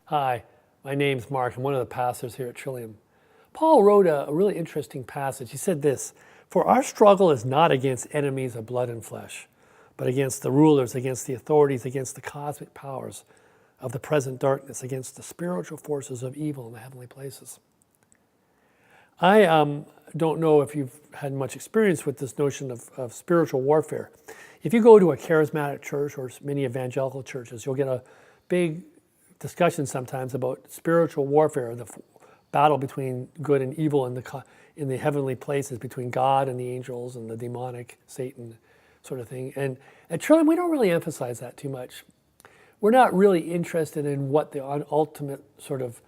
Hi, my name's Mark. I'm one of the pastors here at Trillium. Paul wrote a really interesting passage. He said this, "For our struggle is not against enemies of blood and flesh, but against the rulers, against the authorities, against the cosmic powers of the present darkness, against the spiritual forces of evil in the heavenly places." I don't know if you've had much experience with this notion of spiritual warfare. If you go to a charismatic church or many evangelical churches, you'll get a big discussion sometimes about spiritual warfare, the battle between good and evil in the heavenly places, between God and the angels and the demonic, Satan sort of thing. And at Trillium, we don't really emphasize that too much. We're not really interested in what the ultimate sort of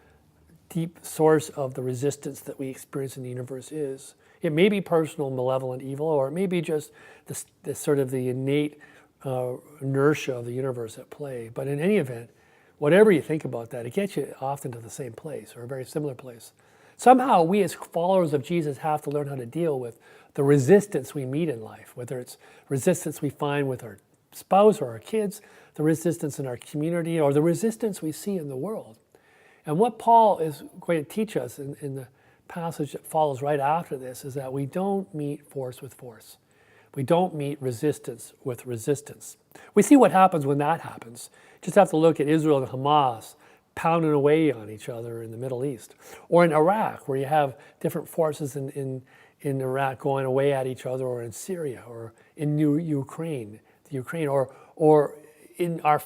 deep source of the resistance that we experience in the universe is. It may be personal, malevolent evil, or it may be just the sort of the innate inertia of the universe at play. But in any event, whatever you think about that, it gets you often to the same place or a very similar place. Somehow we as followers of Jesus have to learn how to deal with the resistance we meet in life, whether it's resistance we find with our spouse or our kids, the resistance in our community, or the resistance we see in the world. And what Paul is going to teach us in the passage that follows right after this is that we don't meet force with force. We don't meet resistance with resistance. We see what happens when that happens. Just have to look at Israel and Hamas pounding away on each other in the Middle East. Or in Iraq, where you have different forces in Iraq going away at each other, or in Syria, or in Ukraine, or in our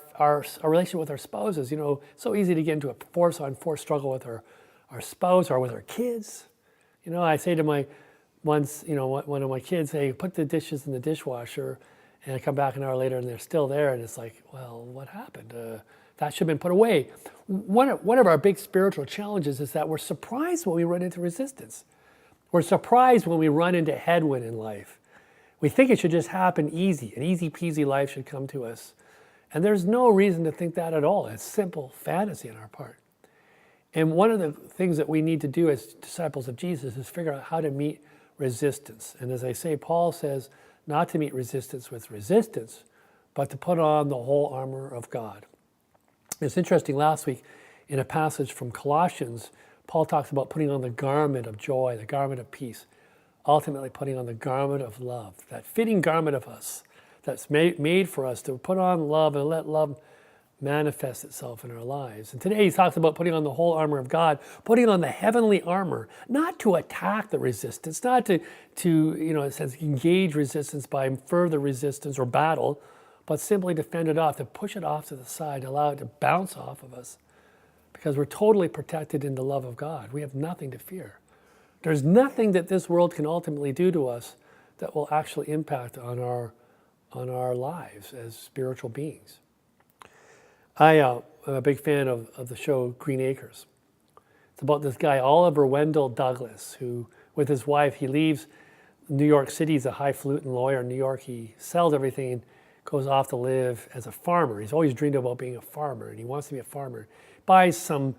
relation with our spouses. You know, so easy to get into a force-on-force struggle with our spouse or with our kids. You know, I say to one of my kids, hey, put the dishes in the dishwasher, and I come back an hour later and they're still there, and it's like, well, what happened? That should have been put away. One of our big spiritual challenges is that we're surprised when we run into resistance. We're surprised when we run into headwind in life. We think it should just happen easy. An easy peasy life should come to us. And there's no reason to think that at all. It's simple fantasy on our part. And one of the things that we need to do as disciples of Jesus is figure out how to meet resistance. And as I say, Paul says not to meet resistance with resistance, but to put on the whole armor of God. It's interesting, last week in a passage from Colossians, Paul talks about putting on the garment of joy, the garment of peace, ultimately putting on the garment of love, that fitting garment of us that's made for us to put on love and let love manifest itself in our lives. And today he talks about putting on the whole armor of God, putting on the heavenly armor, not to attack the resistance, not to it says engage resistance by further resistance or battle, but simply to fend it off, to push it off to the side, allow it to bounce off of us, because we're totally protected in the love of God. We have nothing to fear. There's nothing that this world can ultimately do to us that will actually impact on our lives as spiritual beings. I am a big fan of the show Green Acres. It's about this guy, Oliver Wendell Douglas, who, with his wife, he leaves New York City. He's a highfalutin lawyer in New York. He sells everything and goes off to live as a farmer. He's always dreamed about being a farmer, and he wants to be a farmer. Buys some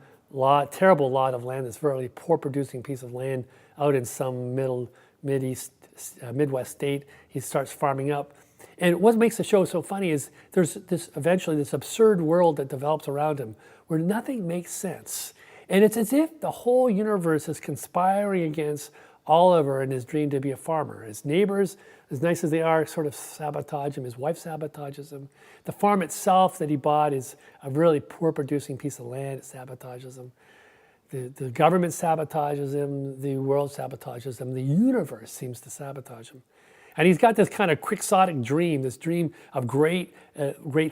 terrible lot of land, this very poor producing piece of land out in some Midwest state. He starts farming up. And what makes the show so funny is there's eventually this absurd world that develops around him where nothing makes sense. And it's as if the whole universe is conspiring against Oliver and his dream to be a farmer. His neighbors, as nice as they are, sort of sabotage him. His wife sabotages him. The farm itself that he bought is a really poor producing piece of land. It sabotages him. The government sabotages him. The world sabotages him. The universe seems to sabotage him. And he's got this kind of quixotic dream, this dream of great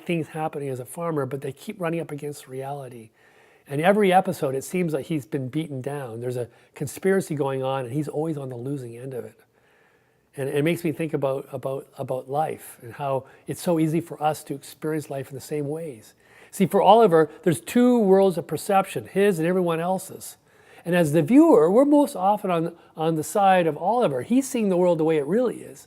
things happening as a farmer, but they keep running up against reality. And every episode, it seems like he's been beaten down. There's a conspiracy going on, and he's always on the losing end of it. And it makes me think about life and how it's so easy for us to experience life in the same ways. See, for Oliver, there's two worlds of perception, his and everyone else's. And as the viewer, we're most often on the side of Oliver. He's seeing the world the way it really is.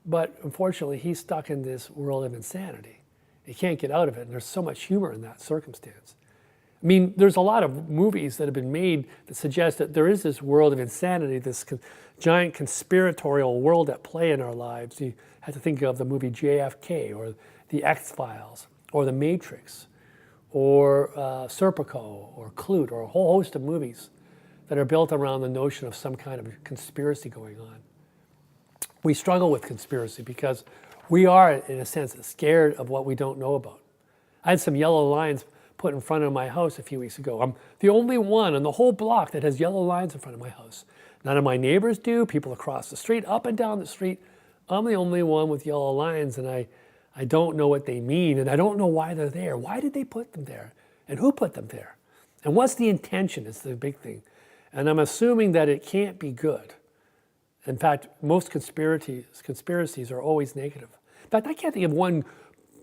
But unfortunately, he's stuck in this world of insanity. He can't get out of it, and there's so much humor in that circumstance. I mean, there's a lot of movies that have been made that suggest that there is this world of insanity, this giant conspiratorial world at play in our lives. You have to think of the movie JFK, or The X-Files, or The Matrix, or Serpico, or Clute, or a whole host of movies that are built around the notion of some kind of conspiracy going on. We struggle with conspiracy because we are, in a sense, scared of what we don't know about. I had some yellow lines put in front of my house a few weeks ago. I'm the only one on the whole block that has yellow lines in front of my house. None of my neighbors do, people across the street, up and down the street. I'm the only one with yellow lines, and I don't know what they mean, and I don't know why they're there. Why did they put them there? And who put them there? And what's the intention is the big thing. And I'm assuming that it can't be good. In fact, most conspiracies are always negative. In fact, I can't think of one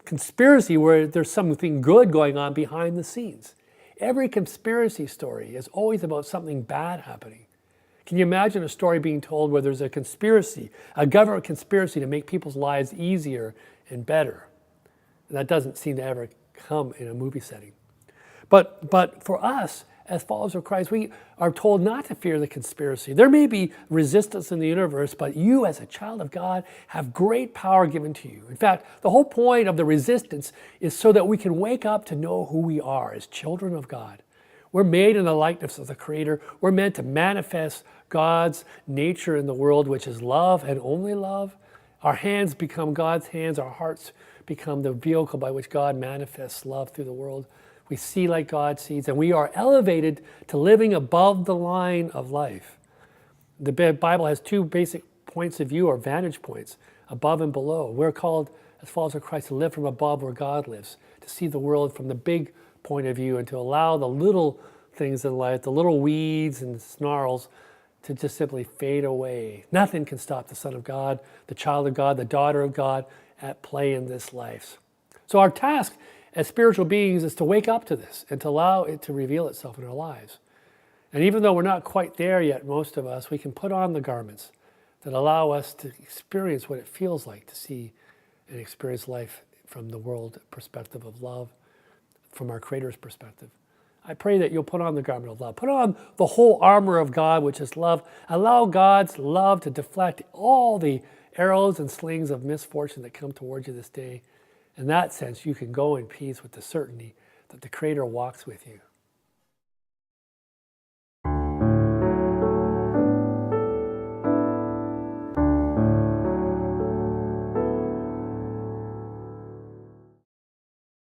conspiracy where there's something good going on behind the scenes. Every conspiracy story is always about something bad happening. Can you imagine a story being told where there's a conspiracy, a government conspiracy to make people's lives easier and better? And that doesn't seem to ever come in a movie setting. But for us, as followers of Christ, we are told not to fear the conspiracy. There may be resistance in the universe, but you as a child of God have great power given to you. In fact, the whole point of the resistance is so that we can wake up to know who we are as children of God. We're made in the likeness of the Creator. We're meant to manifest God's nature in the world, which is love and only love. Our hands become God's hands. Our hearts become the vehicle by which God manifests love through the world. We see like God sees, and we are elevated to living above the line of life. The Bible has two basic points of view, or vantage points, above and below. We're called, as followers of Christ, to live from above where God lives, to see the world from the big point of view, and to allow the little things in life, the little weeds and snarls, to just simply fade away. Nothing can stop the Son of God, the child of God, the daughter of God at play in this life. So our task as spiritual beings is to wake up to this and to allow it to reveal itself in our lives. And even though we're not quite there yet, most of us, we can put on the garments that allow us to experience what it feels like to see and experience life from the world perspective of love, from our Creator's perspective. I pray that you'll put on the garment of love. Put on the whole armor of God, which is love. Allow God's love to deflect all the arrows and slings of misfortune that come towards you this day. In that sense, you can go in peace with the certainty that the Creator walks with you.